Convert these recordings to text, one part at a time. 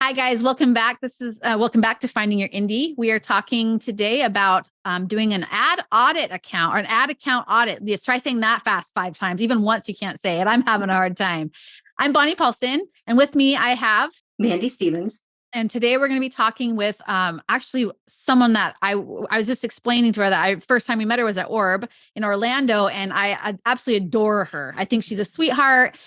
Hi guys, welcome back. This is welcome back to Finding Your Indie. We are talking today about doing an ad audit account or an ad account audit. Yes, try saying that fast 5 times. Even once you can't say it. I'm having a hard time. I'm Bonnie Paulson, and with me I have Mandy Stevens. And today we're going to be talking with actually someone that I was just explaining to her that first time we met her was at Orb in Orlando, and I absolutely adore her. I think she's a sweetheart.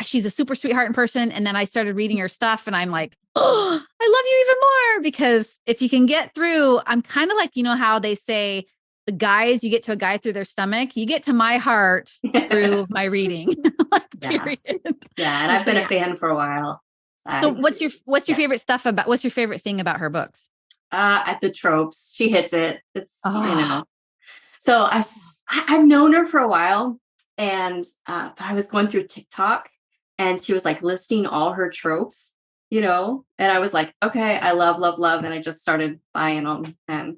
She's a super sweetheart in person. And then I started reading her stuff, and I'm like, oh, I love you even more, because if you can get through, I'm kind of like, you know how they say the guys, you get to a guy through their stomach, you get to my heart through my reading. Yeah, and I've been a fan for a while. So what's your favorite stuff about, what's your favorite thing about her books? At the tropes, she hits it. It's, so I've known her for a while, and I was going through TikTok, and she was like listing all her tropes, and I was like, okay, I love, and I just started buying them. And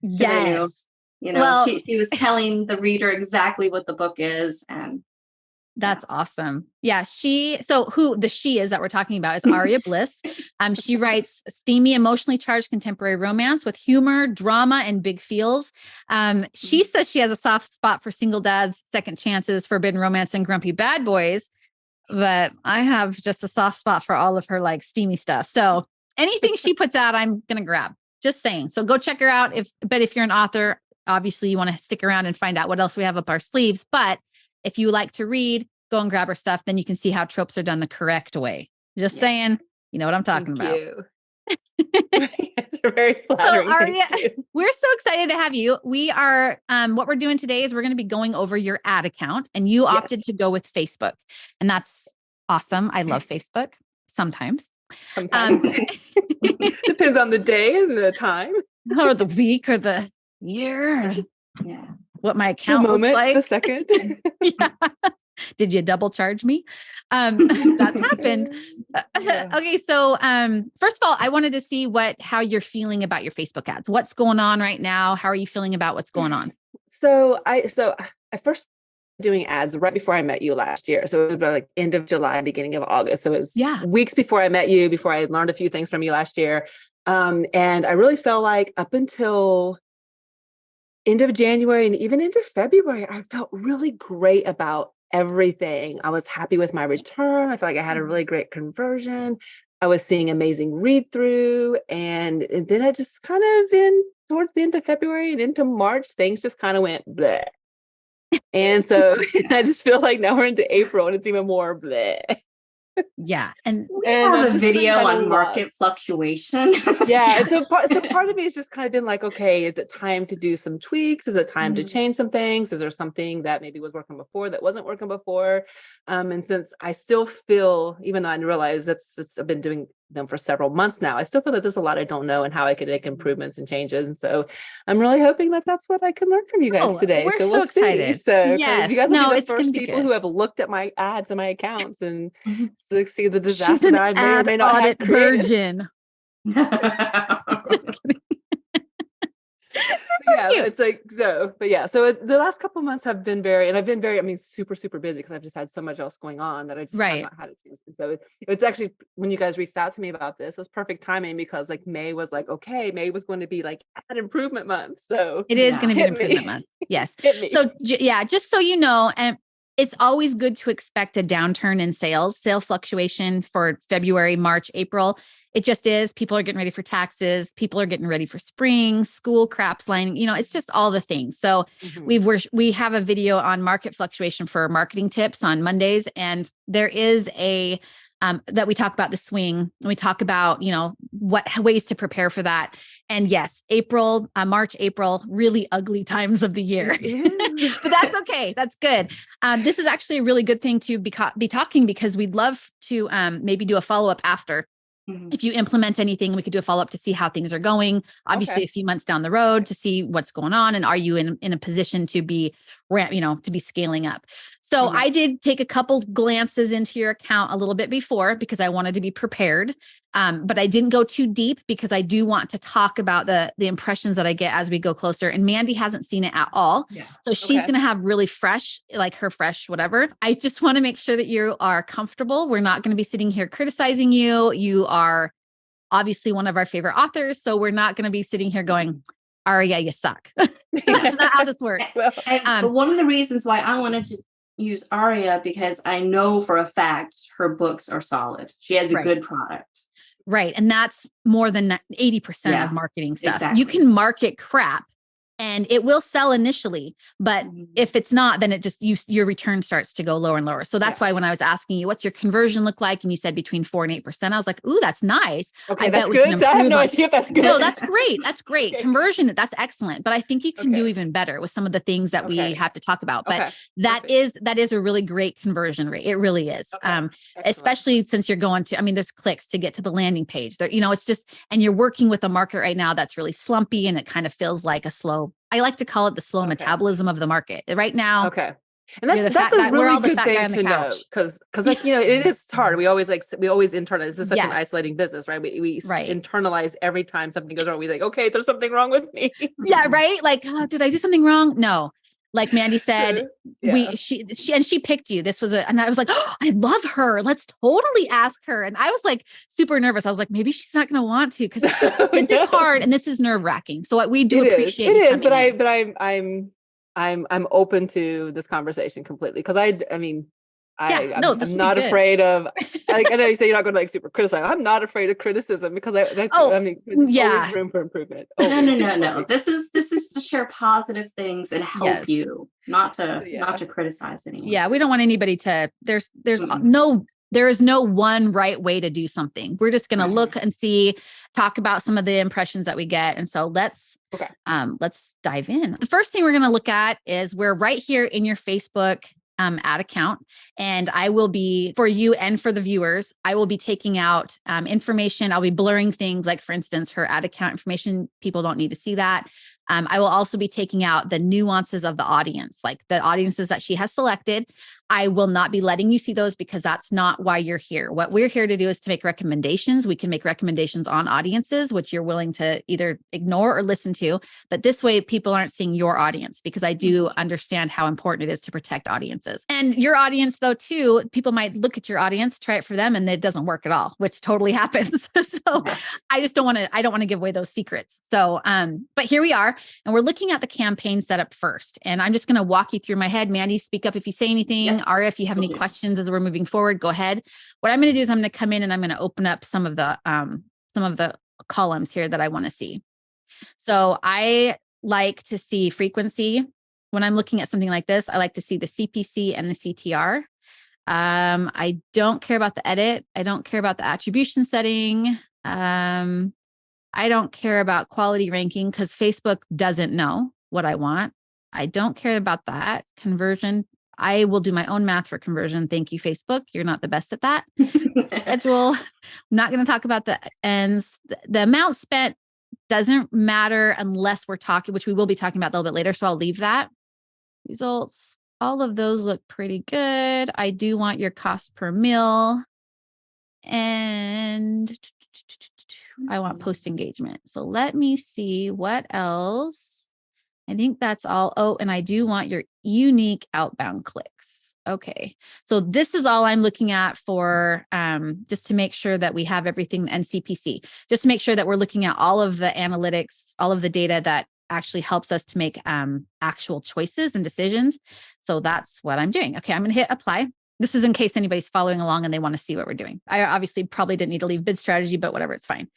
yes, well, she was telling the reader exactly what the book is, and that's awesome. Yeah. Who the she is that we're talking about is Aria Bliss. She writes steamy, emotionally charged contemporary romance with humor, drama, and big feels. She says she has a soft spot for single dads, second chances, forbidden romance, and grumpy bad boys. But I have just a soft spot for all of her like steamy stuff. So anything she puts out, I'm going to grab. Just saying. So go check her out. But if you're an author, obviously you want to stick around and find out what else we have up our sleeves. But if you like to read, go and grab her stuff. Then you can see how tropes are done the correct way. Just saying, you know what I'm talking about. It's very flattering. So Aria, we're so excited to have you. We are, what we're doing today is we're going to be going over your ad account, and you opted to go with Facebook, and that's awesome. I love Facebook sometimes. Depends on the day and the time. Or the week or the year. Yeah. What my account looks like. The second. Yeah. Did you double charge me? That's happened. Okay. So, first of all, I wanted to see how you're feeling about your Facebook ads. What's going on right now? How are you feeling about what's going on? So I first doing ads right before I met you last year. So it was about like end of July, beginning of August. So it was weeks before I met you, before I learned a few things from you last year. And I really felt like up until end of January and even into February, I felt really great about everything. I was happy with my return. I felt like I had a really great conversion. I was seeing amazing read through. And then I just kind of towards the end of February and into March, things just kind of went bleh. And so I just feel like now we're into April and it's even more bleh. Yeah. And we have a video on market fluctuation. Yeah. And so part of me has just kind of been like, okay, is it time to do some tweaks? Is it time to change some things? Is there something that maybe was working before that wasn't working before? And since I still feel, even though I realize I've been doing them for several months now, I still feel that there's a lot I don't know and how I could make improvements and changes. And so I'm really hoping that that's what I can learn from you guys today. We're so excited. So yes. You guys will be the first people who have looked at my ads and my accounts and see the disaster that I may or may not have created. Virgin. Just kidding. It's like so. But yeah, so the last couple of months have been I've been super, super busy because I've just had so much else going on that I just have not had a chance. And so it's actually, when you guys reached out to me about this, it was perfect timing because like May was going to be like ad improvement month. So it is going to be an improvement month. Yes. So just so you know, and it's always good to expect a downturn in sales fluctuation for February, March, April. It just is. People are getting ready for taxes. People are getting ready for spring, school crap's lining. It's just all the things. So we have a video on market fluctuation for marketing tips on Mondays. And there is that we talk about the swing, and we talk about, what ways to prepare for that. And yes, March, April, really ugly times of the year, but that's okay. That's good. This is actually a really good thing to be talking, because we'd love to maybe do a follow-up after. If you implement anything, we could do a follow-up to see how things are going, obviously a few months down the road, to see what's going on. And are you in a position to be, to be scaling up? So I did take a couple glances into your account a little bit before, because I wanted to be prepared. But I didn't go too deep, because I do want to talk about the impressions that I get as we go closer. And Mandy hasn't seen it at all. Yeah. So she's going to have really fresh, like her fresh, whatever. I just want to make sure that you are comfortable. We're not going to be sitting here criticizing you. You are obviously one of our favorite authors. So we're not going to be sitting here going, Aria, you suck. That's not how this works. But one of the reasons why I wanted to use Aria, because I know for a fact her books are solid. She has a good product. Right. And that's more than 80% of marketing stuff. Exactly. You can market crap and it will sell initially, but if it's not, then it just, your return starts to go lower and lower. So that's why when I was asking you, what's your conversion look like? And you said between 4 and 8%, I was like, ooh, that's nice. Okay, that's good. So I have no idea if that's good. No, that's great. That's great. Okay. Conversion, that's excellent. But I think you can do even better with some of the things that we have to talk about. But that is a really great conversion rate. It really is. Especially since you're going to, I mean, there's clicks to get to the landing page there, it's just, and you're working with a market right now that's really slumpy and it kind of feels like a slow, I like to call it the slow metabolism of the market right now. Okay. And that's a really good thing to know because it is hard. We always internalize. This is such an isolating business, right? We internalize every time something goes wrong. We think, okay, there's something wrong with me. Yeah, right. Like, oh, did I do something wrong? No. Like Mandy said, she picked you. And I was like, oh, I love her. Let's totally ask her. And I was like super nervous. I was like, maybe she's not going to want to because this is hard and this is nerve wracking. So we do appreciate it. It is, but I'm open to this conversation completely because I'm not afraid of. I know you say you're not going to super criticize. I'm not afraid of criticism because there's always room for improvement. No. This is to share positive things and help you, not to criticize anyone. Yeah, we don't want anybody to. There is no one right way to do something. We're just going to look and talk about some of the impressions that we get. And so let's dive in. The first thing we're going to look at is we're right here in your Facebook ad account. And I will be, for you and for the viewers, I will be taking out information. I'll be blurring things like, for instance, her ad account information. People don't need to see that. I will also be taking out the nuances of the audience, like the audiences that she has selected. I will not be letting you see those because that's not why you're here. What we're here to do is to make recommendations. We can make recommendations on audiences, which you're willing to either ignore or listen to. But this way, people aren't seeing your audience because I do understand how important it is to protect audiences. And your audience, though, too, people might look at your audience, try it for them, and it doesn't work at all, which totally happens. So I just don't want to give away those secrets. So, but here we are. And we're looking at the campaign setup first. And I'm just going to walk you through my head. Mandy, speak up if you say anything. Aria, if you have any questions as we're moving forward, go ahead. What I'm going to do is I'm going to come in and I'm going to open up some of the columns here that I want to see. So I like to see frequency. When I'm looking at something like this, I like to see the CPC and the CTR. I don't care about the edit. I don't care about the attribution setting. I don't care about quality ranking because Facebook doesn't know what I want. I don't care about that. Conversion. I will do my own math for conversion. Thank you, Facebook. You're not the best at that. Schedule. I'm not going to talk about the ends. The amount spent doesn't matter unless we're talking, which we will be talking about a little bit later. So I'll leave that. Results. All of those look pretty good. I do want your cost per mil. And I want post engagement. So let me see what else. I think that's all. Oh, and I do want your unique outbound clicks. Okay. So this is all I'm looking at for just to make sure that we have everything and CPC, just to make sure that we're looking at all of the analytics, all of the data that actually helps us to make actual choices and decisions. So that's what I'm doing. Okay. I'm going to hit apply. This is in case anybody's following along and they want to see what we're doing. I obviously probably didn't need to leave bid strategy, but whatever, it's fine.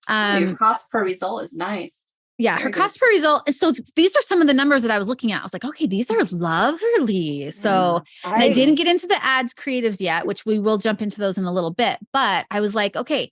Your cost per result is nice. Yeah, her cost per result. So these are some of the numbers that I was looking at. I was like, okay, these are lovely. So I didn't get into the ads creatives yet, which we will jump into those in a little bit. But I was like, okay,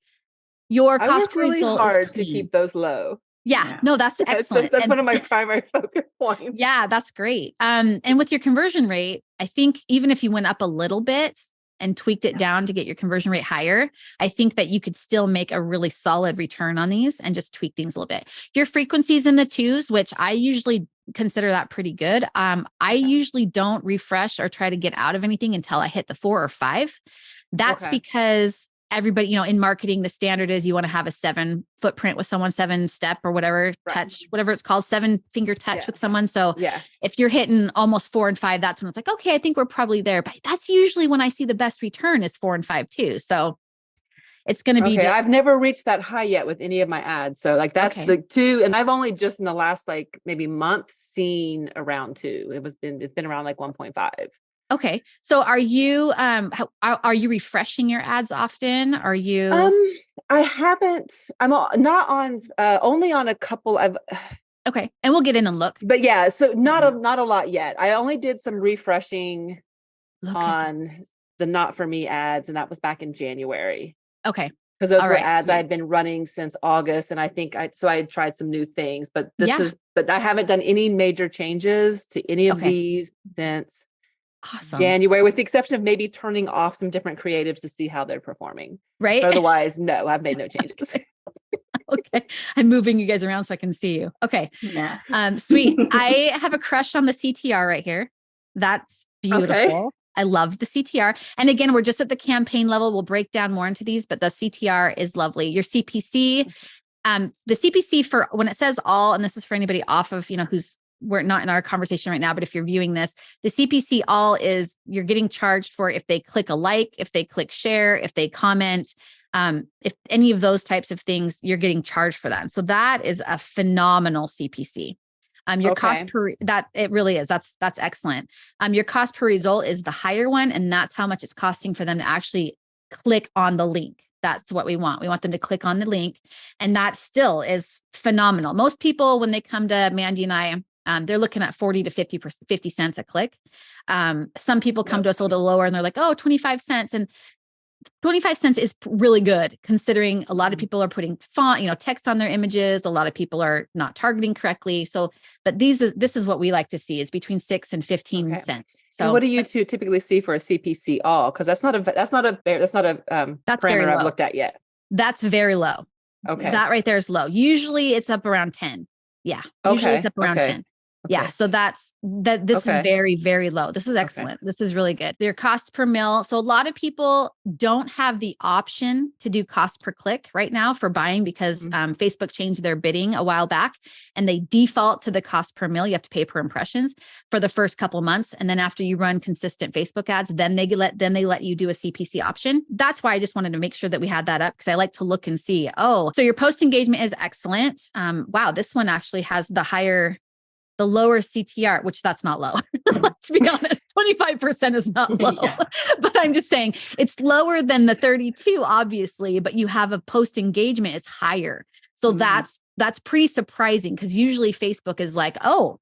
your cost per result hard is to keep those low. Yeah, no, that's excellent. That's one of my primary focus points. Yeah, that's great. And with your conversion rate, I think even if you went up a little bit and tweaked it down to get your conversion rate higher, I think that you could still make a really solid return on these and just tweak things a little bit. Your frequencies in the 2s, which I usually consider that pretty good. I usually don't refresh or try to get out of anything until I hit the 4 or 5. That's because everybody, in marketing, the standard is you want to have a 7 footprint with someone, 7 step or whatever, touch, whatever it's called, 7 finger touch with someone. So if you're hitting almost 4 and 5, that's when it's like, okay, I think we're probably there. But that's usually when I see the best return is 4 and 5 too. So It's going to be I've never reached that high yet with any of my ads. So like that's the 2. And I've only just in the last like maybe month seen around 2. It's been around like 1.5. Okay. So are you refreshing your ads often? Are you I haven't. Not on only on a couple of okay. And we'll get in and look. But yeah, so not a lot yet. I only did some refreshing on the Not For Me ads, and that was back in January. Okay. Because those were ads I had been running since August, and I think I had tried some new things, but but I haven't done any major changes to any of these since January, with the exception of maybe turning off some different creatives to see how they're performing. Right. But otherwise, no, I've made no changes. Okay. I'm moving you guys around so I can see you. Okay. Yeah. Sweet. I have a crush on the CTR right here. That's beautiful. Okay. I love the CTR. And again, we're just at the campaign level. We'll break down more into these, but the CTR is lovely. Your CPC, the CPC for when it says all, and this is for anybody off of, we're not in our conversation right now, but if you're viewing this, the CPC all is you're getting charged for if they click a like, if they click share, if they comment, if any of those types of things, you're getting charged for that. So that is a phenomenal CPC. Your cost per that it really is. That's excellent. Your cost per result is the higher one, and that's how much it's costing for them to actually click on the link. That's what we want. We want them to click on the link, and that still is phenomenal. Most people, when they come to Mandy and I, they're looking at 40 to 50 cents a click. Some people come to us a little lower, and they're like, "Oh, 25 cents." And 25 cents is really good considering a lot of people are putting font, text on their images. A lot of people are not targeting correctly. So, but this is what we like to see is between 6 and 15 cents. So and what do you two typically see for a CPC all? Cause that's not a parameter I've looked at yet. That's very low. Okay. That right there is low. Usually it's up around 10. Yeah. Usually it's up around 10. Yeah. So this is very, very low. This is excellent. This is really good. Their cost per mil. So a lot of people don't have the option to do cost per click right now for buying because Facebook changed their bidding a while back and they default to the cost per mil. You have to pay per impressions for the first couple months. And then after you run consistent Facebook ads, then they let you do a CPC option. That's why I just wanted to make sure that we had that up because I like to look and see, so your post engagement is excellent. Wow, this one actually has the lower CTR, which that's not low. Let's be honest, 25% is not low, but I'm just saying it's lower than the 32, obviously, but you have a post engagement is higher. So that's pretty surprising because usually Facebook is like, oh,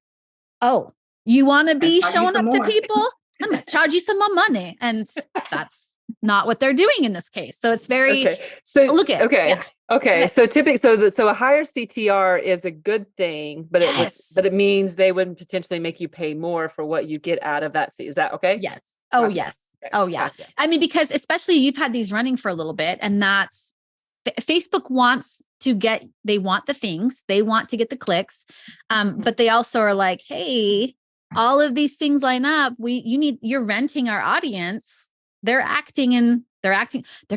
you want to be showing up to people? I'm going to charge you some more money. And that's not what they're doing in this case. So it's very, Okay. So typically, so a higher CTR is a good thing, but it means they would potentially make you pay more for what you get out of that. Is that okay? Yes. Oh, gotcha. Yes. Okay. Oh, yeah. Gotcha. I mean, because especially you've had these running for a little bit and that's Facebook they want the things, they want to get the clicks. But they also are like, hey, all of these things line up. You're renting our audience. They're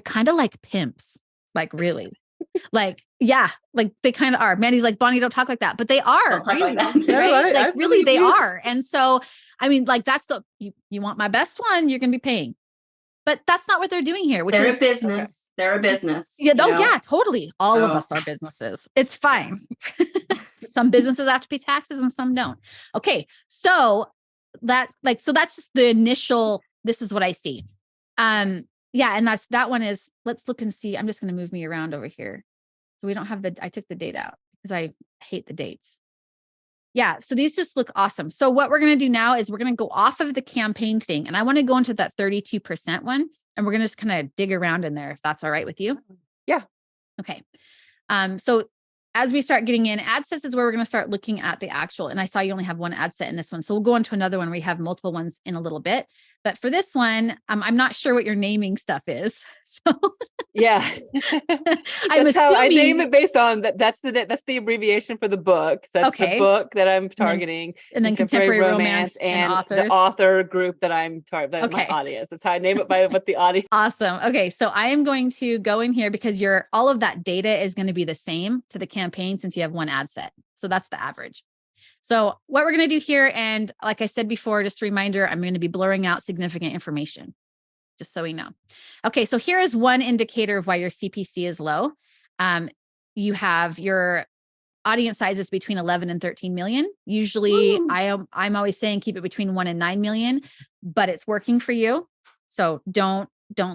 kind of like pimps, like really. Like, yeah, like they kind of are. Mandy's like, Bonnie, don't talk like that, but they are, really, right? Like really, they are. And so, I mean, like that's you want my best one, you're going to be paying, but that's not what they're doing here, which is a business. Okay. They're a business. Yeah. Oh yeah, totally. All of us are businesses. It's fine. Some businesses have to pay taxes and some don't. Okay. So that's just the initial, this is what I see. Yeah. And that one is, let's look and see. I'm just going to move me around over here. So we don't have I took the date out because I hate the dates. Yeah. So these just look awesome. So what we're going to do now is we're going to go off of the campaign thing. And I want to go into that 32% one. And we're going to just kind of dig around in there if that's all right with you. Yeah. Okay. So as we start getting in, ad sets is where we're going to start looking at the actual, and I saw you only have one ad set in this one. So we'll go into another one where we have multiple ones in a little bit. But for this one, I'm not sure what your naming stuff is. So yeah, I'm assuming how I name it based on that. That's the abbreviation for the book. That's the book that I'm targeting. And then contemporary romance and authors. The author group that I'm targeting. My audience. That's how I name it by what the audience. Awesome. Okay. So I am going to go in here because all of that data is going to be the same to the campaign since you have one ad set. So that's the average. So what we're going to do here, and like I said before, just a reminder, I'm going to be blurring out significant information. just so we know. Okay. So here is one indicator of why your CPC is low. You have your audience size is between 11 and 13 million. Usually I'm always saying keep it between 1 and 9 million, but it's working for you. So don't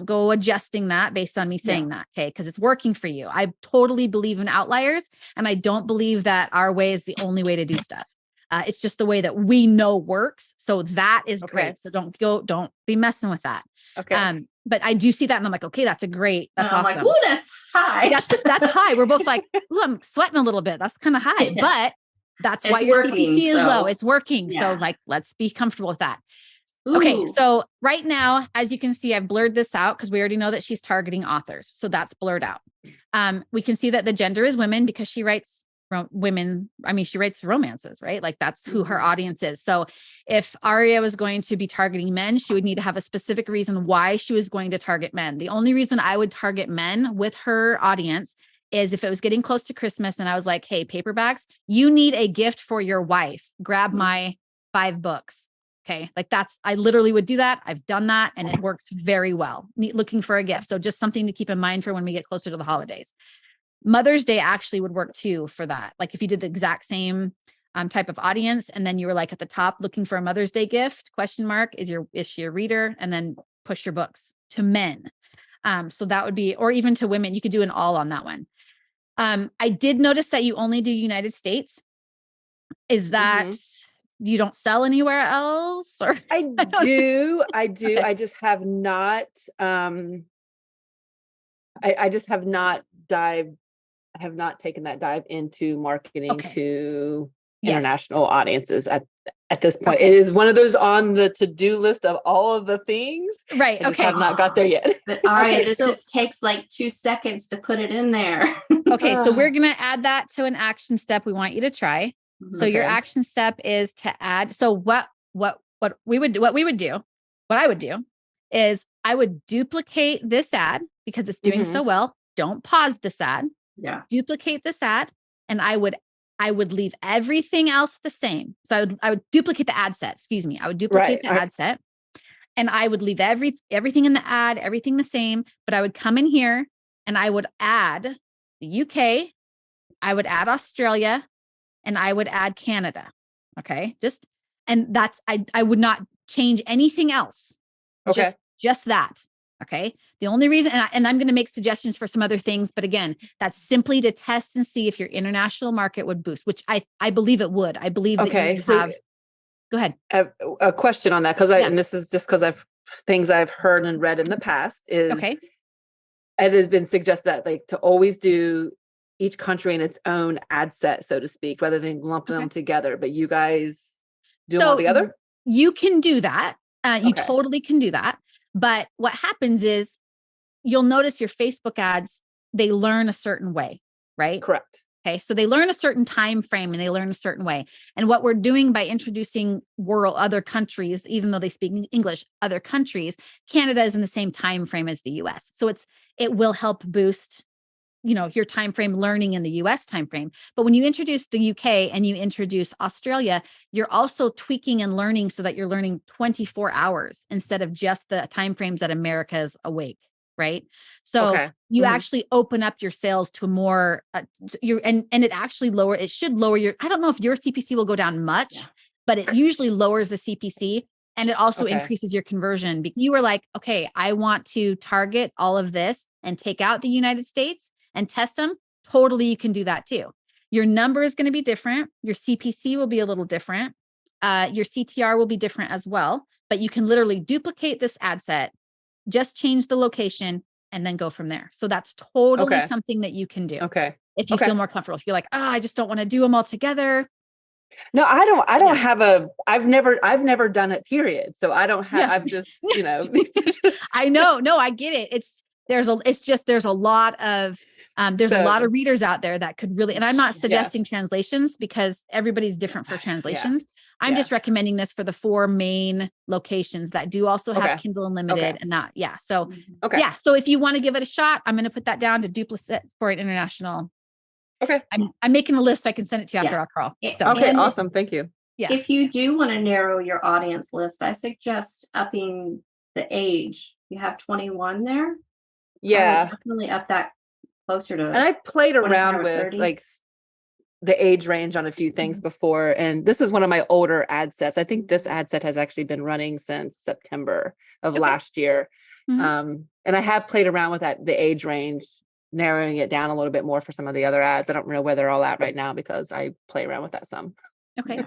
go adjusting that based on me saying that. Okay. Cause it's working for you. I totally believe in outliers, and I don't believe that our way is the only way to do stuff. It's just the way that we know works. So that is great. So don't be messing with that. Okay. But I do see that and I'm like, okay, that's awesome. I'm like, ooh, that's high. That's high. We're both like, ooh, I'm sweating a little bit. That's kind of high, but that's why your CPC is low. It's working. So like, let's be comfortable with that. Ooh. Okay. So right now, as you can see, I've blurred this out because we already know that she's targeting authors. So that's blurred out. We can see that the gender is women because she writes women. I mean, she writes romances, right? Like that's who her audience is. So if Aria was going to be targeting men, she would need to have a specific reason why she was going to target men. The only reason I would target men with her audience is if it was getting close to Christmas and I was like, hey, paperbacks, you need a gift for your wife. Grab my 5 books. Okay. Like I literally would do that. I've done that and it works very well. Looking for a gift. So just something to keep in mind for when we get closer to the holidays. Mother's Day actually would work too for that. Like if you did the exact same type of audience and then you were like at the top looking for a Mother's Day gift, ? Is she a reader? And then push your books to men. So that would be, or even to women, you could do an all on that one. I did notice that you only do United States. Is that you don't sell anywhere else? Or I do. Okay. I just have not, I just have not taken that dive into marketing to international audiences at this point. It is one of those on the to-do list of all of the things. Right. I have not got there yet. But Aria, this just takes like 2 seconds to put it in there. Okay. So we're going to add that to an action step we want you to try. So your action step is to add. So what I would do is I would duplicate this ad because it's doing so well. Don't pause this ad. Yeah. Duplicate this ad. And I would leave everything else the same. So I would duplicate the ad set. Excuse me. I would duplicate the ad set and I would leave everything in the ad, everything the same, but I would come in here and I would add the UK. I would add Australia and I would add Canada. Okay. I would not change anything else. Okay. Just that. Okay. The only reason, and I'm going to make suggestions for some other things, but again, that's simply to test and see if your international market would boost, which I believe it would. I believe that you would have. Go ahead. A question on that. And this is just because things I've heard and read in the past is, it has been suggested that like to always do each country in its own ad set, so to speak, rather than lumping them together. But you guys do them all together? You can do that. You totally can do that. But what happens is you'll notice your Facebook ads, they learn a certain way, right? Correct. Okay. So they learn a certain time frame and they learn a certain way. And what we're doing by introducing other countries, even though they speak English, other countries, Canada is in the same time frame as the US. So it will help boost your time frame learning in the US time frame. But when you introduce the UK and you introduce Australia, you're also tweaking and learning so that you're learning 24 hours instead of just the time frames that America's awake, right? So you actually open up your sales to a more and it should lower your, I don't know if your CPC will go down much, but it usually lowers the CPC. And it also increases your conversion. You were like, okay, I want to target all of this and take out the United States and test them. Totally, you can do that too. Your number is going to be different. Your CPC will be a little different. Your CTR will be different as well. But you can literally duplicate this ad set, just change the location, and then go from there. So that's totally something that you can do. Okay. If you feel more comfortable. If you're like, I just don't want to do them all together. No, I don't have I've never done it, period. So I don't have, I've just, I know. No, I get it. There's a lot of readers out there that could really, and I'm not suggesting translations because everybody's different for translations. I'm just recommending this for the 4 main locations that do also have Kindle Unlimited and that. Yeah. So, So if you want to give it a shot, I'm going to put that down to duplicate for an international. Okay. I'm making a list so I can send it to you after our call. So. Okay. Awesome. Thank you. Yeah. If you do want to narrow your audience list, I suggest upping the age you have 21 there. Yeah. I would definitely up that closer to. And I've played 25 around or with 30. like the age range on a few things before. And this is one of my older ad sets. I think this ad set has actually been running since September of last year. And I have played around with that, the age range, narrowing it down a little bit more for some of the other ads. I don't know where they're all at right now because I play around with that some. Okay.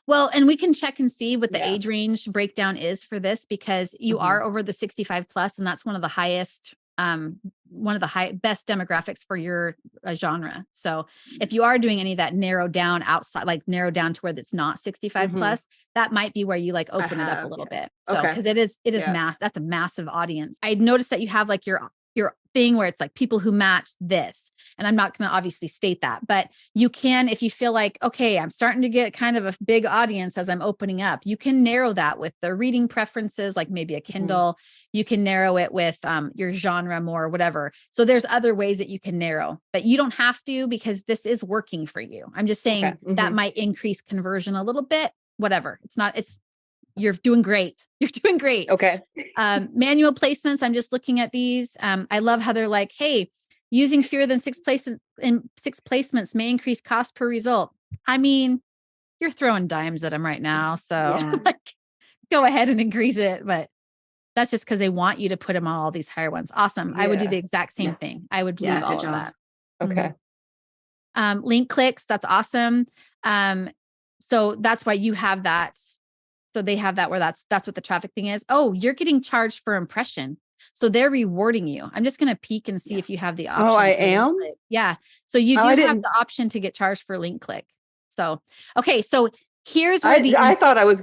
Well, and we can check and see what the age range breakdown is for this, because you are over the 65 plus, and that's one of the highest, best demographics for your genre. So if you are doing any of that narrow down outside, like narrow down to where it's not 65 plus, that might be where you like open it up a little bit. So, cause it is mass. That's a massive audience. I noticed that you have like your thing where it's like people who match this, and I'm not going to obviously state that, but you can, if you feel like, okay, I'm starting to get kind of a big audience as I'm opening up, you can narrow that with the reading preferences, like maybe a Kindle. You can narrow it with your genre more, whatever. So there's other ways that you can narrow, but you don't have to, because this is working for you. I'm just saying that might increase conversion a little bit, whatever. You're doing great. You're doing great. Okay. Manual placements. I'm just looking at these. I love how they're like, hey, using fewer than 6 placements may increase cost per result. I mean, you're throwing dimes at them right now. So like, go ahead and increase it. But that's just because they want you to put them on all these higher ones. Awesome. I would do the exact same thing. I would believe all of that. Okay. Link clicks. That's awesome. So that's why you have that. So they have that where that's what the traffic thing is. Oh, you're getting charged for impression. So they're rewarding you. I'm just going to peek and see if you have the option. Oh, I am? Yeah. So you do have the option to get charged for link click. So, okay. So here's where I thought I was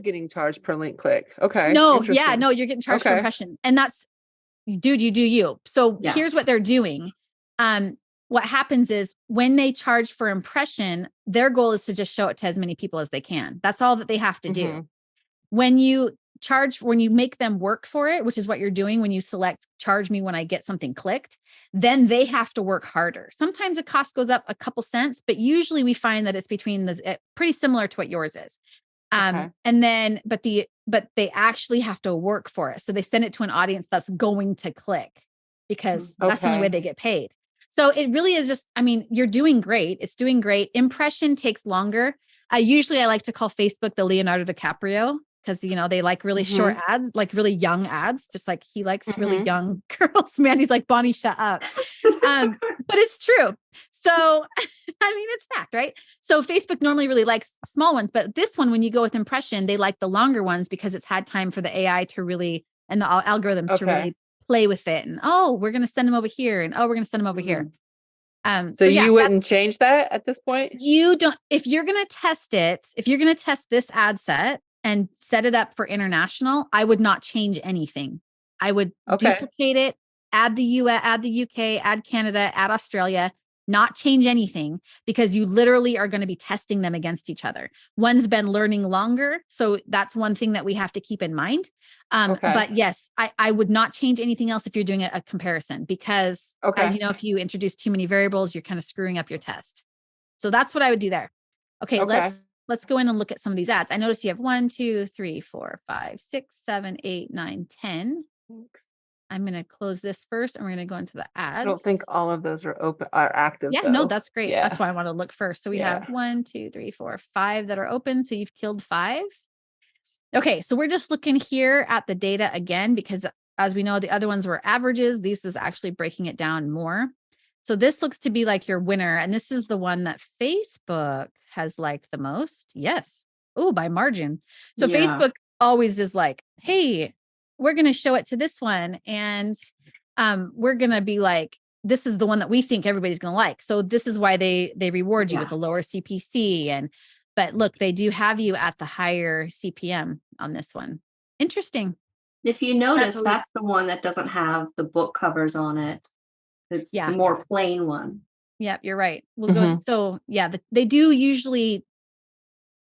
getting charged per link click. Okay. No, yeah, no, you're getting charged for impression. And that's, dude, you do you. So here's what they're doing. What happens is when they charge for impression, their goal is to just show it to as many people as they can. That's all that they have to do. When you make them work for it, which is what you're doing when you select charge me when I get something clicked, then they have to work harder. Sometimes the cost goes up a couple cents, but usually we find that it's between this, pretty similar to what yours is. And then, but they actually have to work for it. So they send it to an audience that's going to click, because that's the only way they get paid. So it really is just, I mean, you're doing great. It's doing great. Impression takes longer. I like to call Facebook the Leonardo DiCaprio, because, they like really short ads, like really young ads, just like he likes really young girls, man. He's like, Bonnie, shut up. But it's true. So, I mean, it's fact, right? So Facebook normally really likes small ones, but this one, when you go with impression, they like the longer ones because it's had time for the AI to really, and the algorithms to really play with it. And, we're going to send them over here. And, we're going to send them over here. So you wouldn't change that at this point? You don't, if you're going to test this ad set and set it up for international, I would not change anything. I would duplicate it, add the US, add the UK, add Canada, add Australia, not change anything, because you literally are going to be testing them against each other. One's been learning longer. So that's one thing that we have to keep in mind. But yes, I would not change anything else if you're doing a comparison, because as you know, if you introduce too many variables, you're kind of screwing up your test. So that's what I would do there. Okay. Let's go in and look at some of these ads. I noticed you have 1, 2, 3, 4, 5, 6, 7, 8, 9, 10. I'm going to close this first, and we're going to go into the ads. I don't think all of those are active. Yeah, no, that's great. Yeah. That's why I want to look first. So we have 1, 2, 3, 4, 5 that are open. So you've killed 5. Okay. So we're just looking here at the data again, because as we know, the other ones were averages. This is actually breaking it down more. So this looks to be like your winner. And this is the one that Facebook has liked the most. Yes. Oh, by margin. So Facebook always is like, hey, we're going to show it to this one. And we're going to be like, this is the one that we think everybody's going to like. So this is why they reward you with a lower CPC. But look, they do have you at the higher CPM on this one. Interesting. If you notice, that's the one that doesn't have the book covers on it. It's the more plain one. Yep, you're right. We'll go. So they do usually,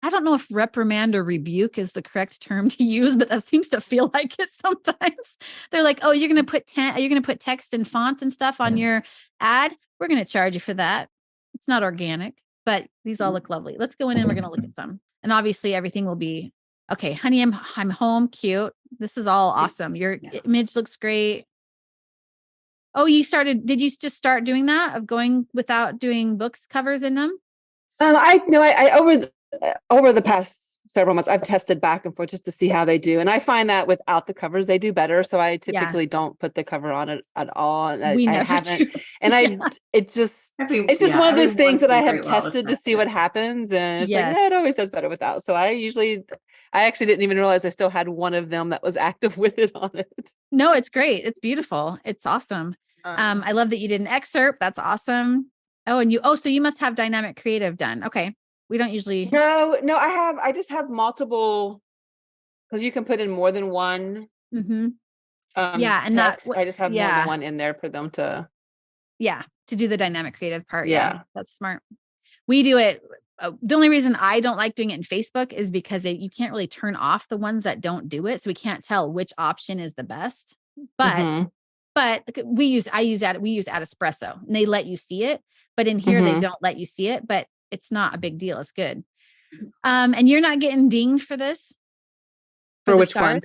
I don't know if reprimand or rebuke is the correct term to use, but that seems to feel like it sometimes. They're like, oh, you're going to put text and font and stuff on your ad. We're going to charge you for that. It's not organic, but these all look lovely. Let's go in and we're going to look at some. And obviously everything will be Okay, honey, I'm home. Cute. This is all awesome. Your image looks great. Oh, did you just start doing that of going without doing books covers in them? I over the past several months, I've tested back and forth just to see how they do. And I find that without the covers, they do better. So I typically don't put the cover on it at all. And I haven't, do. And it's just one of those things that I have tested to see what happens. And it's like, no, it always does better without. So I actually didn't even realize I still had one of them that was active with it on it. No, it's great. It's beautiful. It's awesome. I love that you did an excerpt. That's awesome. Oh, so you must have dynamic creative done. Okay. We don't usually. No, I just have multiple, because you can put in more than one. Mm-hmm. And text. I just have more than one in there for them to. Yeah. To do the dynamic creative part. Yeah. That's smart. We do it. The only reason I don't like doing it in Facebook is because you can't really turn off the ones that don't do it. So we can't tell which option is the best, but we use Espresso and they let you see it, but in here they don't let you see it, but it's not a big deal. It's good. And you're not getting dinged for this? For which one?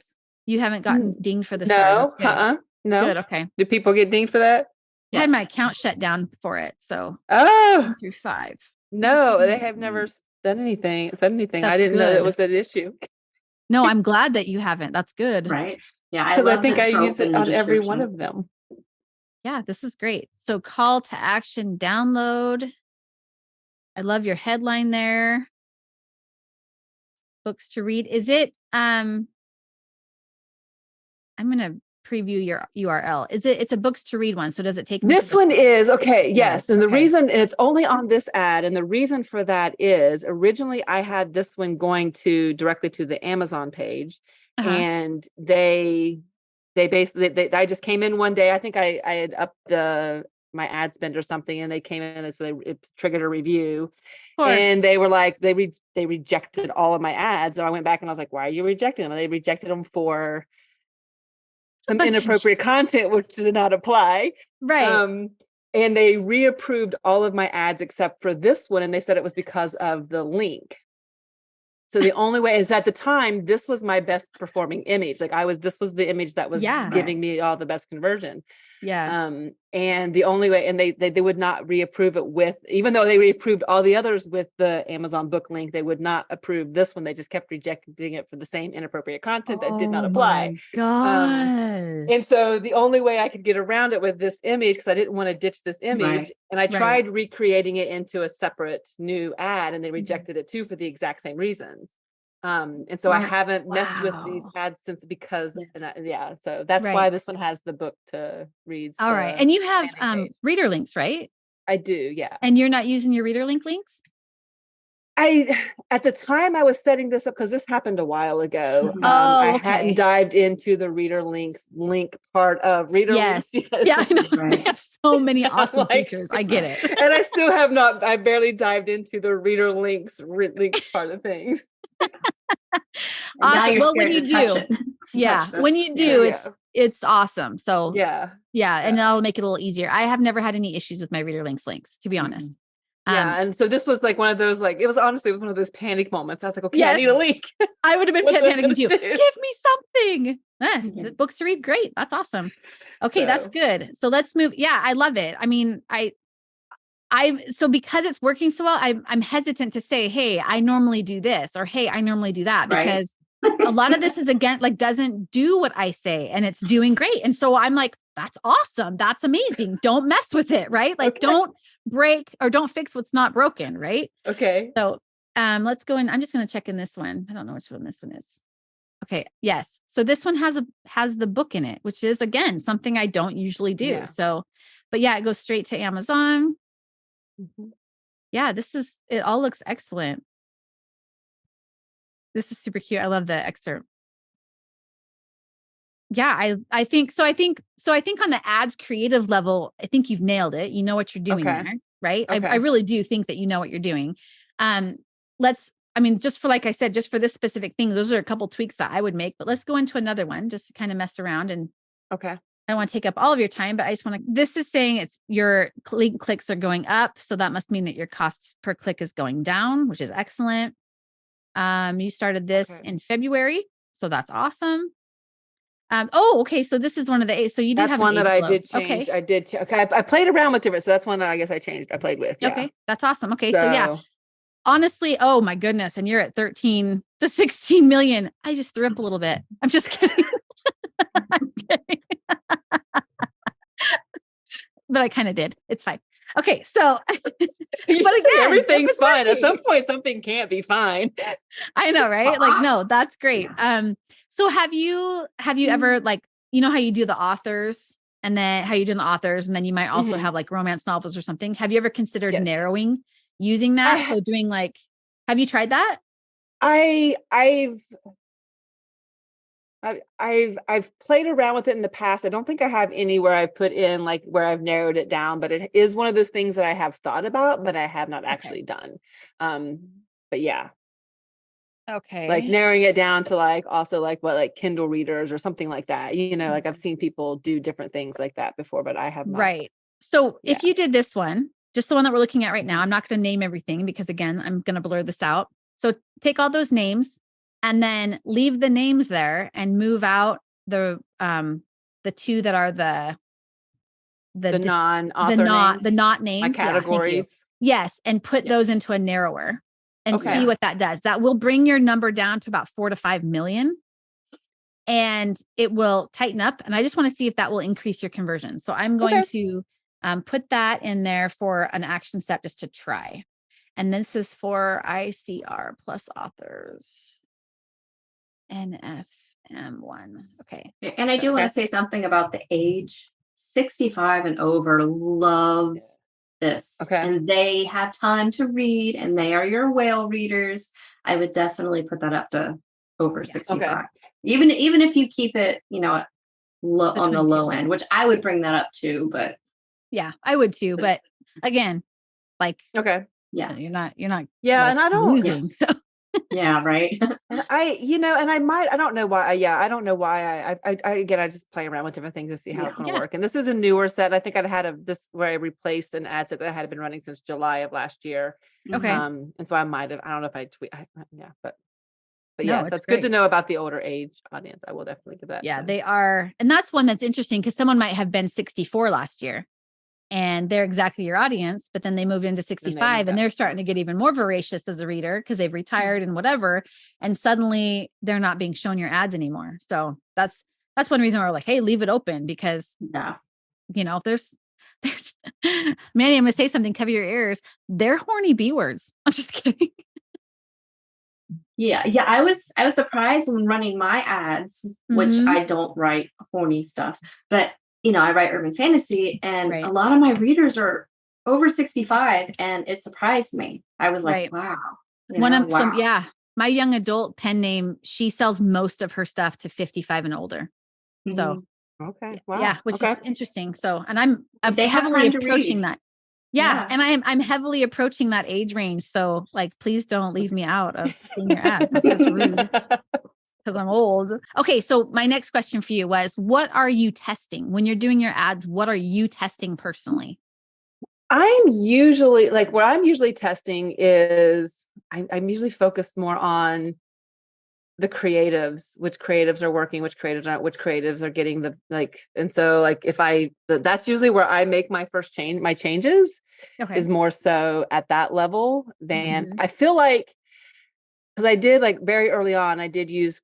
You haven't gotten dinged for the stars. No, no. Good. Okay. Do people get dinged for that? I had my account shut down for it. So 1 through 5. No, they have never said anything. I didn't know it was an issue. No, I'm glad that you haven't. That's good. Right. Yeah. Because I think I use it on every one of them. Yeah, this is great. So call to action, download. I love your headline there. Books to read. Is it, I'm going to preview your URL. It's a books to read one. So does it take this one is okay. Yes. And the reason, and it's only on this ad. And the reason for that is originally I had this one going directly to the Amazon page, and they basically, I just came in one day. I think I had upped my ad spend or something, and they came in and so it triggered a review, and they were like, they rejected all of my ads. And I went back and I was like, why are you rejecting them? And they rejected them for some inappropriate content, which did not apply. Right. And they reapproved all of my ads except for this one. And they said it was because of the link. So the only way is at the time, this was my best performing image. This was the image that was giving me all the best conversion. Yeah. And the only way, and they would not reapprove it with, even though they reapproved all the others with the Amazon book link, they would not approve this one. They just kept rejecting it for the same inappropriate content that did not apply. My gosh. And so the only way I could get around it with this image, because I didn't want to ditch this image, and I tried recreating it into a separate new ad, and they rejected it too for the exact same reasons. And so I haven't messed with these ads since, because so that's why this one has the book to read. All right. And you have reader links, right? I do. Yeah. And you're not using your reader link links? At the time I was setting this up, because this happened a while ago. I hadn't dived into the reader links link part of reader links yet. Yeah, I know. They have so many awesome features. I get it. And I still have not. I barely dived into the reader links part of things. Awesome. Well, when you do, when you do, it's awesome. So and that'll make it a little easier. I have never had any issues with my reader links, to be honest. And so this was like one of those, it was one of those panic moments. I was like, okay, I need a link. I would have been panicking too. Give me something. Yes, books to read. Great. That's awesome. Okay, that's good. So let's move. Yeah, I love it. I mean, so because it's working so well, I'm hesitant to say, hey, I normally do this, or hey, I normally do that, because a lot of this is doesn't do what I say, and it's doing great. And so I'm like, that's awesome. That's amazing. Don't mess with it. Right. Don't break or don't fix what's not broken. Right. Okay. So let's go in. I'm just going to check in this one. I don't know which one this one is. Okay. Yes. So this one has the book in it, which is, again, something I don't usually do. Yeah. So, but it goes straight to Amazon. Yeah, it all looks excellent. This is super cute. I love the excerpt. Yeah, I think on the ads creative level, I think you've nailed it. You know what you're doing there, right? Okay. I really do think that you know what you're doing. Just for, like I said, just for this specific thing, those are a couple tweaks that I would make, but let's go into another one just to kind of mess around. And I don't want to take up all of your time, but I just want to, this is saying it's your link clicks are going up. So that must mean that your cost per click is going down, which is excellent. You started this in February, so that's awesome. Okay. So this is one of the so you did have one that I did change. Okay. I did. Okay. I played around with different. So that's one that I guess I changed. I played with. Yeah. Okay. That's awesome. Okay. So yeah, honestly, oh my goodness. And you're at 13 to 16 million. I just threw up a little bit. I'm just kidding. I'm kidding. But I kind of did. It's fine. Okay. So, but again, everything's fine. At some point, something can't be fine. I know, right? Like, no, that's great. So have you ever, like, you know how you do the authors and then how you do the authors, and then you might also have like romance novels or something. Have you ever considered narrowing using that? So doing like, have you tried that? I've played around with it in the past. I don't think I have any where I've put in like where I've narrowed it down, but it is one of those things that I have thought about, but I have not actually done. But yeah. Okay. Like narrowing it down to like also like what like Kindle readers or something like that. You know, like I've seen people do different things like that before, but I have not. Right. So if you did this one, just the one that we're looking at right now, I'm not going to name everything because again, I'm going to blur this out. So take all those names and then leave the names there and move out the two that are the non-author names, the not names, categories. Yes, and put those into a narrower and see what that does. That will bring your number down to about 4 to 5 million. And it will tighten up. And I just want to see if that will increase your conversion. So I'm going to put that in there for an action step just to try. And this is for ICR plus authors. NFM1. Okay. And I do want to say something about the age. 65 and over loves this. And they have time to read and they are your whale readers. I would definitely put that up to over 65. Even if you keep it, you know, on the low end, which I would bring that up too, but yeah, I would too. But again, like, yeah, you're not, yeah, like, and I don't losing. So yeah, right. And I don't know why. I don't know why I just play around with different things to see how it's going to work. And this is a newer set. I think I'd had this where I replaced an ad set that had been running since July of last year. Okay. And so I might have, I don't know if I tweet, but yeah, so it's good to know about the older age audience. I will definitely give that. Yeah, they are. And that's one that's interesting because someone might have been 64 last year and they're exactly your audience, but then they move into 65 and they're starting to get even more voracious as a reader because they've retired and whatever. And suddenly they're not being shown your ads anymore. So that's one reason we're like, hey, leave it open because, you know, there's Manny, I'm going to say something, cover your ears. They're horny B words. I'm just kidding. Yeah. I was surprised when running my ads, which I don't write horny stuff, but you know, I write urban fantasy and a lot of my readers are over 65 and it surprised me. I was like, wow. My young adult pen name, she sells most of her stuff to 55 and older. So, which is interesting. So, and I'm heavily approaching that. Yeah. And I'm heavily approaching that age range. So like, please don't leave me out of seeing your ads. That's just rude because I'm old. Okay. So my next question for you was, what are you testing when you're doing your ads? What are you testing personally? I'm usually what I'm usually testing is I'm usually focused more on the creatives, which creatives are working, which creatives aren't, which creatives are getting the and so that's usually where I make my first my changes is more so at that level than I feel like, because I did very early on, I did use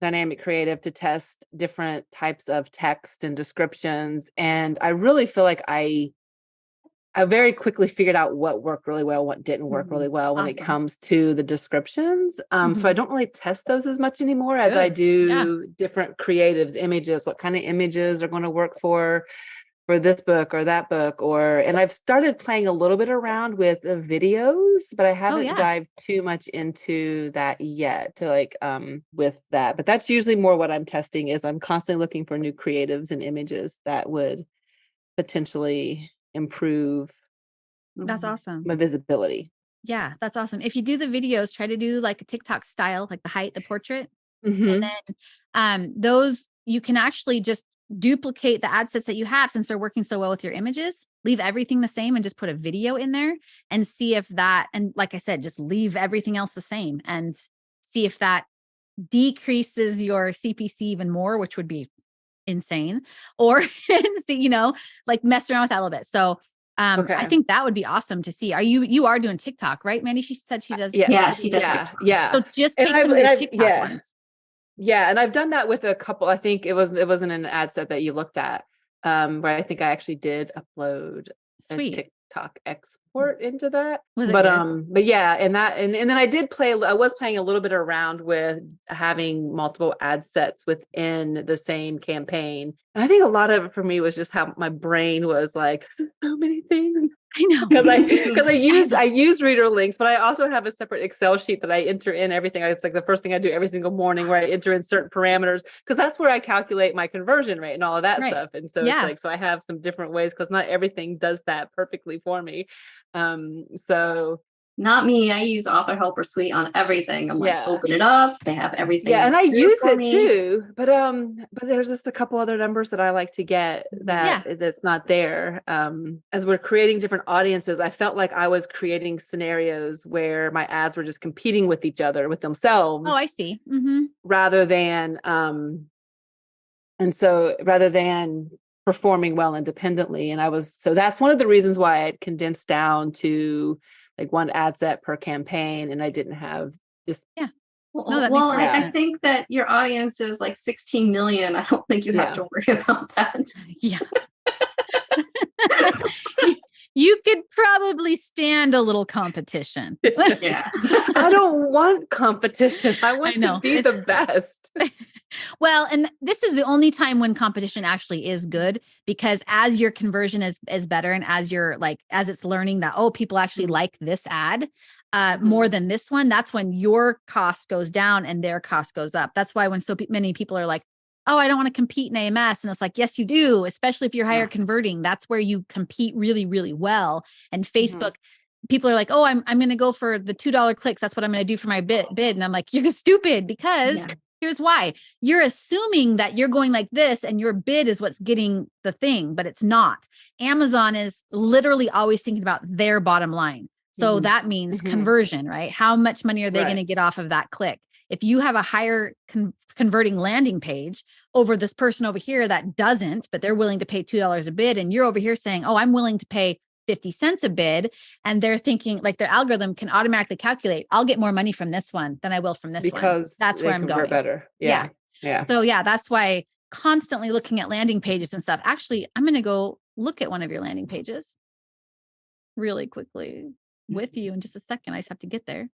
dynamic creative to test different types of text and descriptions. And I really feel like I very quickly figured out what worked really well, what didn't work really well when it comes to the descriptions. So I don't really test those as much anymore as I do different creatives, images, what kind of images are going to work for this book or that book, and I've started playing a little bit around with the videos, but I haven't dived too much into that yet with that. But that's usually more what I'm testing is I'm constantly looking for new creatives and images that would potentially improve that's awesome my visibility. Yeah, that's awesome. If you do the videos, try to do like a TikTok style, like the height, the portrait, and then those you can actually just duplicate the ad sets that you have since they're working so well with your images. leave everything the same and just put a video in there and see if that, and like I said, just leave everything else the same and see if that decreases your CPC even more, which would be insane, or see, like mess around with that a little bit. So I think that would be awesome to see. You are doing TikTok, right, Mandy? She said she does. Yeah, she does. Yeah. So just take some of the TikTok ones. Yeah. And I've done that with a couple. I think it wasn't an ad set that you looked at, where I think I actually did upload a TikTok export into that. But yeah, and then I was playing a little bit around with having multiple ad sets within the same campaign. And I think a lot of it for me was just how my brain was like, so many things. I know. Because I use reader links, but I also have a separate Excel sheet that I enter in everything. It's like the first thing I do every single morning, where I enter in certain parameters, because that's where I calculate my conversion rate and all of that stuff. And so it's like, so I have some different ways, because not everything does that perfectly for me. So not me. I use Author Helper Suite on everything. I'm like, open it up. They have everything. Yeah, and I use it too. But there's just a couple other numbers that I like to get that's not there. As we're creating different audiences, I felt like I was creating scenarios where my ads were just competing with each other, with themselves. Oh, I see. Mm-hmm. Rather than performing well independently. And so that's one of the reasons why I condensed down to like one ad set per campaign, and I didn't have just I think that your audience is like 16 million. I don't think you have to worry about that. Yeah. You could probably stand a little competition. Yeah. I don't want competition. I want to be the best. Well, and this is the only time when competition actually is good, because as your conversion is better, and as it's learning that, people actually like this ad more than this one, that's when your cost goes down and their cost goes up. That's why when so many people are like, oh, I don't want to compete in AMS. And it's like, yes, you do, especially if you're higher converting. That's where you compete really, really well. And Facebook, people are like, oh, I'm going to go for the $2 clicks. That's what I'm going to do for my bid. And I'm like, you're stupid, because here's why. You're assuming that you're going like this and your bid is what's getting the thing, but it's not. Amazon is literally always thinking about their bottom line. So that means conversion, right? How much money are they going to get off of that click? If you have a higher converting landing page over this person over here that doesn't, but they're willing to pay $2 a bid, and you're over here saying, oh, I'm willing to pay 50 cents a bid, and they're thinking, like, their algorithm can automatically calculate, I'll get more money from this one than I will from this one. Because that's where I'm going. Better. Yeah. So that's why constantly looking at landing pages and stuff. Actually, I'm going to go look at one of your landing pages really quickly with you in just a second. I just have to get there.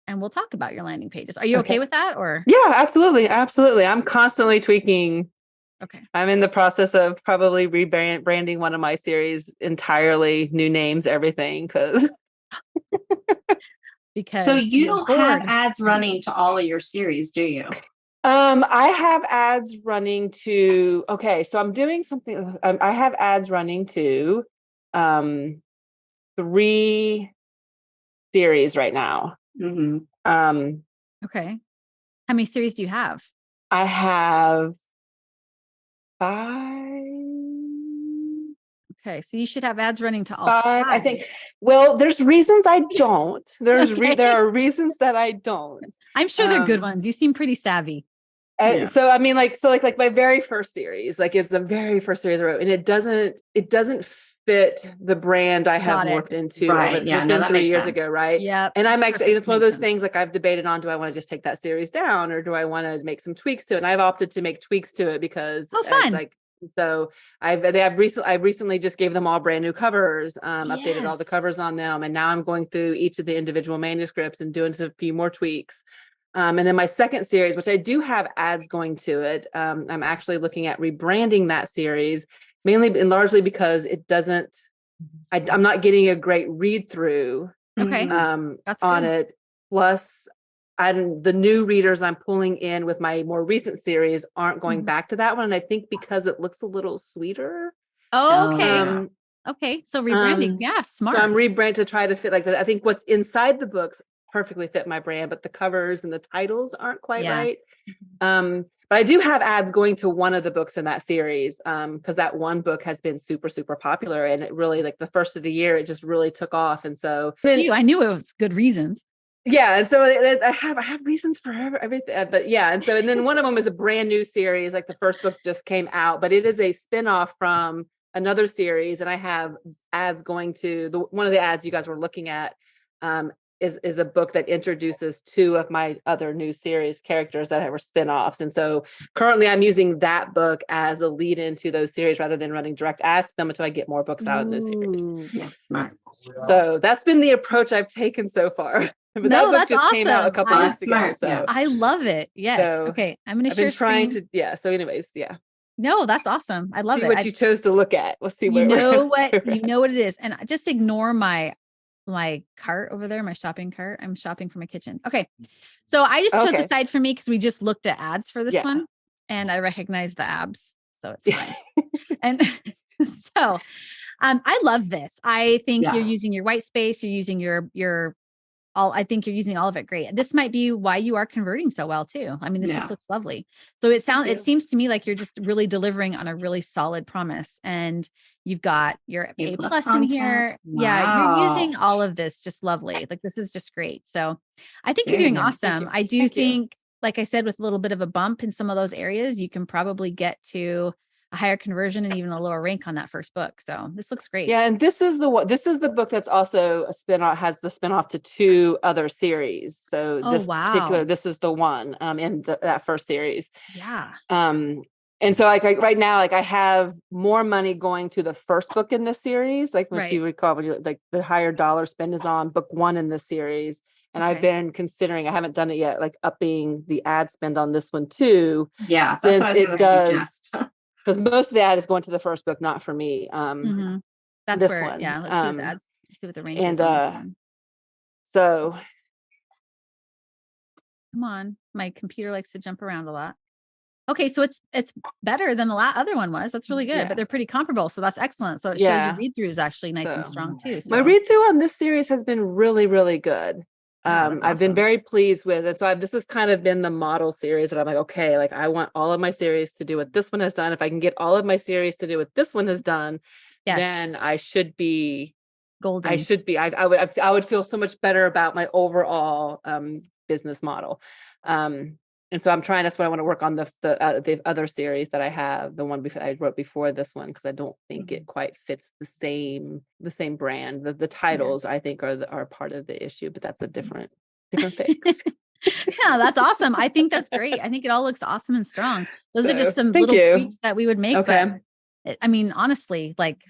And we'll talk about your landing pages. Are you okay with that? Or yeah, absolutely. Absolutely. I'm constantly tweaking. Okay. I'm in the process of probably rebranding one of my series entirely, new names, everything. Because so you don't have ads running to all of your series, do you? I have ads running to, so I'm doing something. I have ads running to 3 series right now. Okay. How many series do you have? I have 5. Okay, so you should have ads running to all 5. I think. Well, there's reasons I don't. There are reasons that I don't. I'm sure they're good ones. You seem pretty savvy. So I mean, like my very first series, it's the very first series I wrote, and it doesn't fit the brand I have morphed into. Right. It's been 3 years ago, right? Yeah. And I'm actually, it's one of those things, like, I've debated on, do I want to just take that series down, or do I want to make some tweaks to it? And I've opted to make tweaks to it because fun. So I recently just gave them all brand new covers, updated all the covers on them. And now I'm going through each of the individual manuscripts and doing a few more tweaks. And then my second series, which I do have ads going to it, I'm actually looking at rebranding that series, mainly and largely because I'm not getting a great read through on it. Plus, the new readers I'm pulling in with my more recent series aren't going back to that one. And I think because it looks a little sweeter. Oh, okay. Okay. So rebranding. Smart. So I'm rebranding to try to fit like that. I think what's inside the books perfectly fit my brand, but the covers and the titles aren't quite right. But But I do have ads going to one of the books in that series, because that one book has been super, super popular, and it really, like the first of the year, it just really took off. And so I knew it was good reasons. Yeah. And so I have reasons for everything, but yeah. And then one of them is a brand new series. Like the first book just came out, but it is a spinoff from another series. And I have ads going to one of the ads you guys were looking at, is a book that introduces two of my other new series characters that were spinoffs. And so currently I'm using that book as a lead into those series rather than running direct ads to them until I get more books out in this series. Yeah, smart. So that's been the approach I've taken so far. But that book just came out a couple weeks ago. So I love it. Yes. So okay. I'm going to share. I've been trying to, yeah. So anyways, yeah. No, that's awesome. I love see it. what you chose to look at. We'll see you know what it is. And just ignore my cart over there, my shopping cart. I'm shopping for my kitchen. Okay. So I just chose the side for me because we just looked at ads for this one and I recognize the abs. So it's fine. And so I love this. I think you're using your white space. You're using I think you're using all of it great. This might be why you are converting so well too. I mean, this just looks lovely. So it seems to me like you're just really delivering on a really solid promise. And you've got your A+ in here. Wow. Yeah, you're using all of this just lovely. Like this is just great. So I think you're doing awesome. I do think, like I said, with a little bit of a bump in some of those areas, you can probably get to a higher conversion and even a lower rank on that first book. So this looks great. Yeah. And this is the book that's also a spinoff, has the spinoff to two other series. So this is the one in that first series. Yeah. And so like right now, like I have more money going to the first book in this series. Like if you recall, like the higher dollar spend is on book one in this series. And I've been considering, I haven't done it yet, like upping the ad spend on this one too. Yeah. That's what I was going to suggest. Because most of the ad is going to the first book, not for me. That's this where, one. yeah. Let's see what the ads, see what the range is on this one. So, come on, my computer likes to jump around a lot. Okay, so it's better than the other one was. That's really good, but they're pretty comparable, so that's excellent. So it shows your read through is actually nice and strong too. So. My read through on this series has been really, really good. I've been very pleased with it. So this has kind of been the model series that I'm like, okay, like I want all of my series to do what this one has done. If I can get all of my series to do what this one has done, then I should be golden. I would feel so much better about my overall business model. And so I'm trying, that's what I want to work on the other series that I have, the one I wrote before this one, because I don't think it quite fits the same brand. The titles I think are part of the issue, but that's a different fix. Yeah, that's awesome. I think that's great. I think it all looks awesome and strong. Those are just some little tweaks that we would make. Okay. But I mean, honestly, like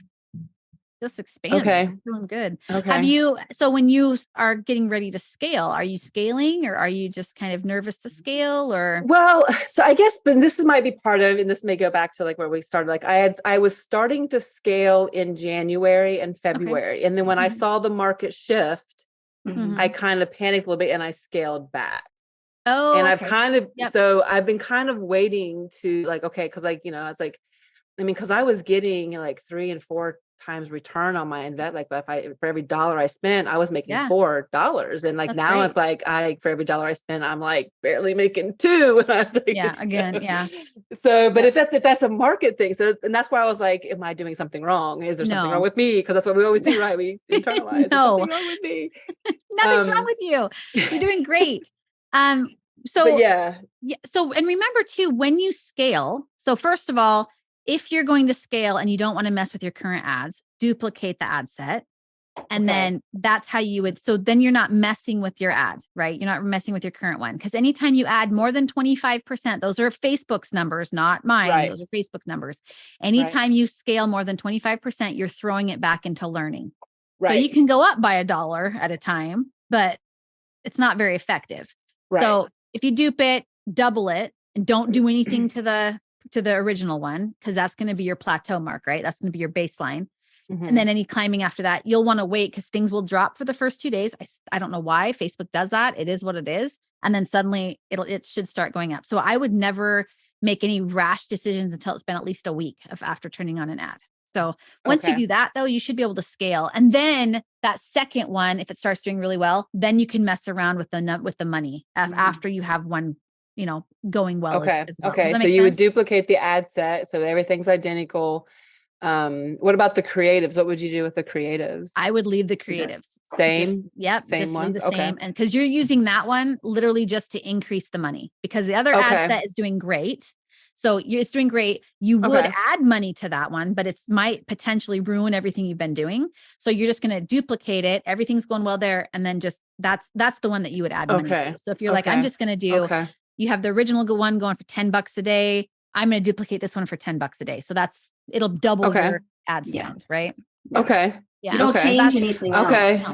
just expand. Okay. Doing good. Okay. So when you are getting ready to scale, are you scaling or are you just kind of nervous to scale or? Well, so I guess, but this might be part of, and this may go back to like where we started. Like I was starting to scale in January and February. Okay. And then when I saw the market shift, I kind of panicked a little bit and I scaled back. Oh, and I've kind of, so I've been kind of waiting to like, okay. Cause like, I was like, cause I was getting like 3 and 4 times return on my invest. Like for every dollar I spent, I was making $4. And like that's now great. It's like for every dollar I spend, I'm like barely making 2. So, but if that's a market thing, so, and that's why I was like, am I doing something wrong? Is there something wrong with me? Cause that's what we always do, right? We internalize. No, something wrong with me. Nothing's wrong with you. You're doing great. So So, and remember too, when you scale, so first of all, if you're going to scale and you don't want to mess with your current ads, duplicate the ad set. And then that's how you would, so then you're not messing with your ad, right? You're not messing with your current one. Because anytime you add more than 25%, those are Facebook's numbers, not mine. Right. Those are Facebook numbers. Anytime you scale more than 25%, you're throwing it back into learning. Right. So you can go up by $1 at a time, but it's not very effective. Right. So if you dupe it, double it, and don't do anything to the original one, because that's going to be your plateau mark, right? That's going to be your baseline. And then any climbing after that, you'll want to wait because things will drop for the first 2 days. I don't know why Facebook does that. It is what it is. And then suddenly it should start going up. So I would never make any rash decisions until it's been at least a week after turning on an ad. So once you do that though, you should be able to scale. And then that second one, if it starts doing really well, then you can mess around with the money after you have one going well. Okay. as well. Okay. So you would duplicate the ad set. So everything's identical. What about the creatives? What would you do with the creatives? I would leave the creatives. Same. Just ones? leave the same. And because you're using that one literally just to increase the money, because the other ad set is doing great. So it's doing great. You would add money to that one, but it might potentially ruin everything you've been doing. So you're just going to duplicate it. Everything's going well there. And then just that's the one that you would add money to. So if you're like, I'm just going to do, you have the original one going for $10 a day. I'm going to duplicate this one for $10 a day. So it'll double your ad spend, right? Yeah. Okay. Yeah. You don't change anything else.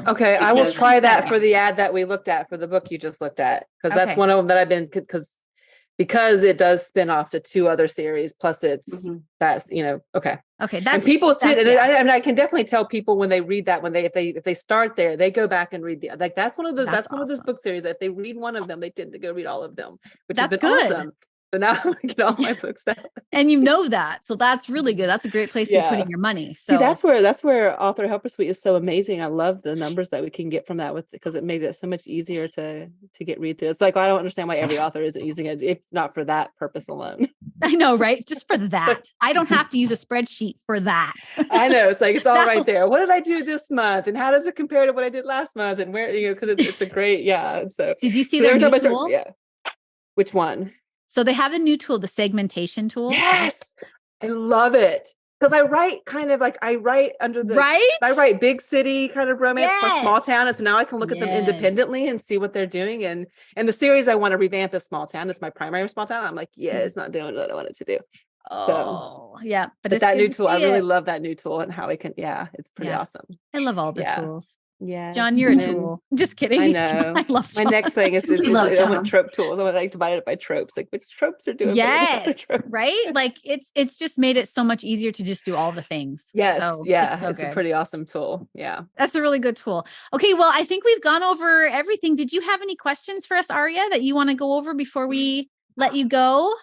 Okay. I will try that for the ad that we looked at for the book you just looked at. Because that's one of them that I've been, because it does spin off to 2 other series. Plus it's, that's, okay. Okay. And people too, and I can definitely tell people when they read that, if they start there, they go back and read that's one of those book series that if they read one of them, they tend to go read all of them, which has been awesome. So now I get all my books out. And that. So that's really good. That's a great place to be putting your money. So see, that's where Author Helper Suite is so amazing. I love the numbers that we can get from that because it made it so much easier to get read through. It's like, I don't understand why every author isn't using it, if not for that purpose alone. I know, right? Just for that. I don't have to use a spreadsheet for that. I know. It's like, it's all right there. What did I do this month? And how does it compare to what I did last month? And where, because it's a great, So did you see their new tool? Which one? So they have a new tool, the segmentation tool. Yes. I love it. Because I write under the, I write big city kind of romance plus small town. And so now I can look at them independently and see what they're doing. And the series I want to revamp is small town. It's my primary small town. I'm like, it's not doing what I want it to do. Oh, yeah. But that new tool, I really love that new tool and how it can, it's pretty awesome. I love all the tools. Yeah, John, you're a tool. Just kidding. I know. I love John. My next thing is I want trope tools. I want to divide it by tropes, like which tropes are doing. Yes, right. Like it's just made it so much easier to just do all the things. Yes, so it's a pretty awesome tool. Yeah, that's a really good tool. Okay, well, I think we've gone over everything. Did you have any questions for us, Aria, that you want to go over before we let you go?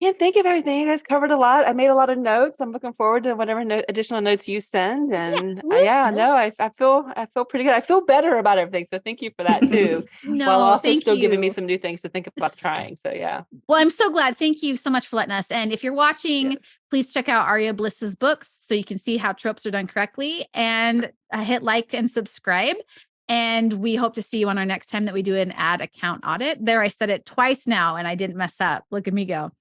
Can't think of everything. You guys covered a lot. I made a lot of notes. I'm looking forward to whatever additional notes you send. And I feel pretty good. I feel better about everything. So thank you for that too. While also still giving me some new things to think about trying. So Well, I'm so glad. Thank you so much for letting us. And if you're watching, please check out Aria Bliss's books so you can see how tropes are done correctly, and hit like and subscribe. And we hope to see you on our next time that we do an ad account audit. There, I said it twice now and I didn't mess up. Look at me go.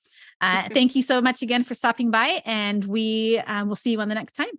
Thank you so much again for stopping by, and we will see you on the next time.